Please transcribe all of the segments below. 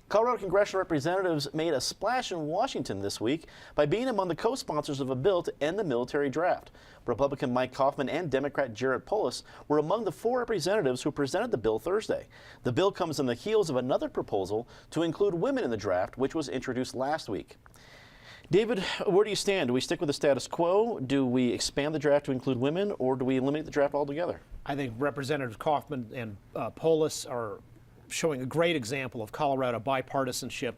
Colorado congressional representatives made a splash in Washington this week by being among the co-sponsors of a bill to end the military draft. Republican Mike Coffman and Democrat Jared Polis were among the 4 representatives who presented the bill Thursday. The bill comes on the heels of another proposal to include women in the draft, which was introduced last week. David, where do you stand? Do we stick with the status quo? Do we expand the draft to include women, or do we eliminate the draft altogether? I think Representatives Coffman and Polis are showing a great example of Colorado bipartisanship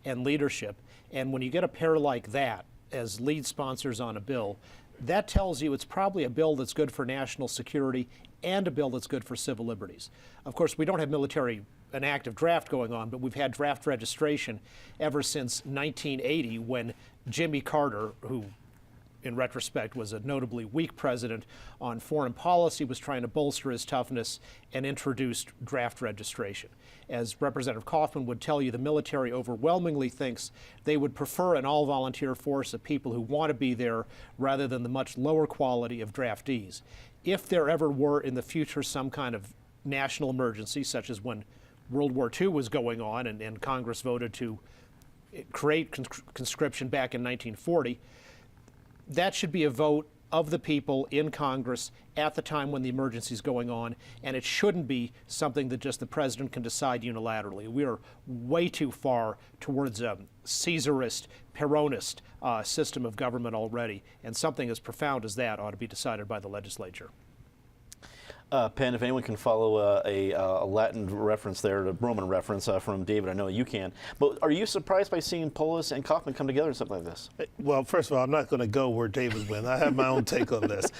and leadership. And when you get a pair like that as lead sponsors on a bill, that tells you it's probably a bill that's good for national security and a bill that's good for civil liberties. Of course, we don't have an active draft going on, but we've had draft registration ever since 1980 when Jimmy Carter, who in retrospect was a notably weak president on foreign policy, was trying to bolster his toughness and introduced draft registration. As Representative Coffman would tell you, the military overwhelmingly thinks they would prefer an all-volunteer force of people who want to be there rather than the much lower quality of draftees. If there ever were in the future some kind of national emergency, such as when World War II was going on and Congress voted to create conscription back in 1940, that should be a vote of the people in Congress at the time when the emergency is going on, and it shouldn't be something that just the president can decide unilaterally. We are way too far towards a Caesarist, Peronist system of government already, and something as profound as that ought to be decided by the legislature. Penn, if anyone can follow a Latin reference there, a Roman reference from David, I know you can. But are you surprised by seeing Polis and Coffman come together in something like this? Well, first of all, I'm not going to go where David went. I have my own take on this.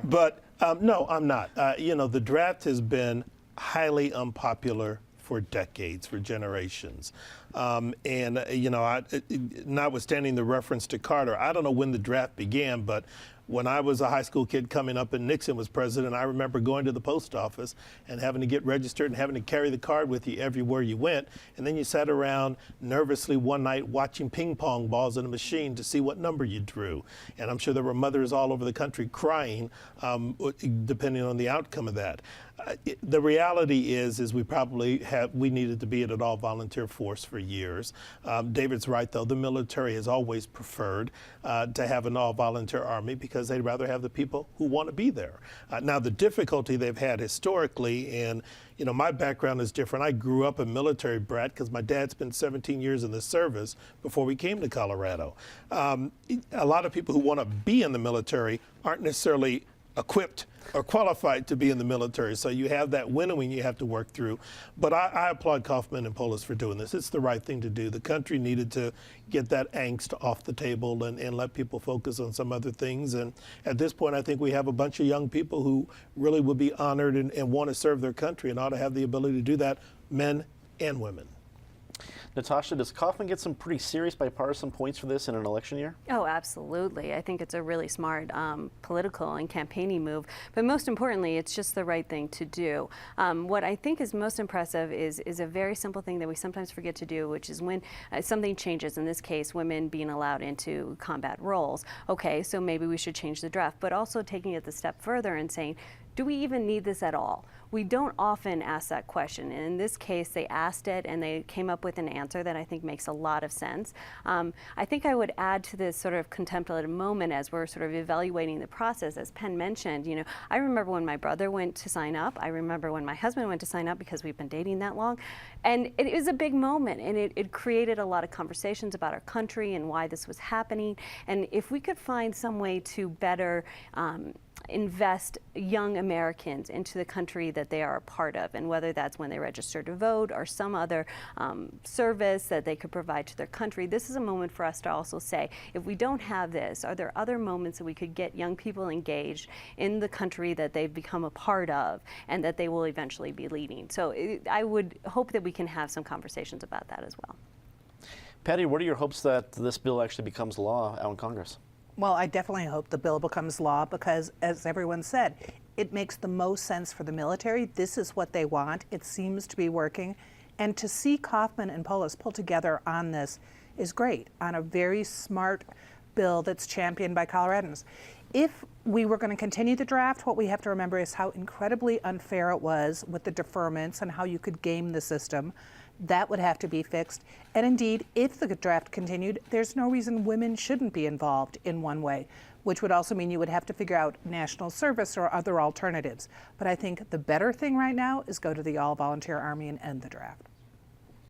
But no, I'm not. You know, the draft has been highly unpopular for decades, for generations. You know, notwithstanding the reference to Carter, I don't know when the draft began, but when I was a high school kid coming up and Nixon was president, I remember going to the post office and having to get registered and having to carry the card with you everywhere you went. And then you sat around nervously one night watching ping pong balls in a machine to see what number you drew. And I'm sure there were mothers all over the country crying, depending on the outcome of that. The reality is we needed to be at an all-volunteer force for years. David's right, though. The military has always preferred to have an all-volunteer army because they'd rather have the people who want to be there. Now, the difficulty they've had historically, and you know, my background is different. I grew up a military brat because my dad spent 17 years in the service before we came to Colorado. A lot of people who want to be in the military aren't necessarily equipped or qualified to be in the military. So you have that winnowing you have to work through. But I applaud Coffman and Polis for doing this. It's the right thing to do. The country needed to get that angst off the table and let people focus on some other things. And at this point, I think we have a bunch of young people who really would be honored and want to serve their country and ought to have the ability to do that, men and women. Natasha, does Coffman get some pretty serious bipartisan points for this in an election year? Oh, absolutely. I think it's a really smart political and campaigning move. But most importantly, it's just the right thing to do. What I think is most impressive is a very simple thing that we sometimes forget to do, which is when something changes, in this case, women being allowed into combat roles. Okay, so maybe we should change the draft, but also taking it the step further and saying, do we even need this at all? We don't often ask that question. And in this case, they asked it and they came up with an answer that I think makes a lot of sense. I think I would add to this sort of contemplative moment as we're sort of evaluating the process. As Penn mentioned, you know, I remember when my brother went to sign up. I remember when my husband went to sign up because we've been dating that long. And it was a big moment, and it created a lot of conversations about our country and why this was happening. And if we could find some way to better invest young Americans into the country that they are a part of, and whether that's when they register to vote or some other service that they could provide to their country. This is a moment for us to also say, if we don't have this, are there other moments that we could get young people engaged in the country that they've become a part of and that they will eventually be leading? So I would hope that we can have some conversations about that as well. Patty, what are your hopes that this bill actually becomes law out in Congress? Well, I definitely hope the bill becomes law because, as everyone said, it makes the most sense for the military. This is what they want. It seems to be working. And to see Coffman and Polis pull together on this is great, on a very smart bill that's championed by Coloradans. If we were going to continue the draft, what we have to remember is how incredibly unfair it was with the deferments and how you could game the system. That would have to be fixed. And indeed, if the draft continued, there's no reason women shouldn't be involved in one way, which would also mean you would have to figure out national service or other alternatives. But I think the better thing right now is go to the all-volunteer Army and end the draft.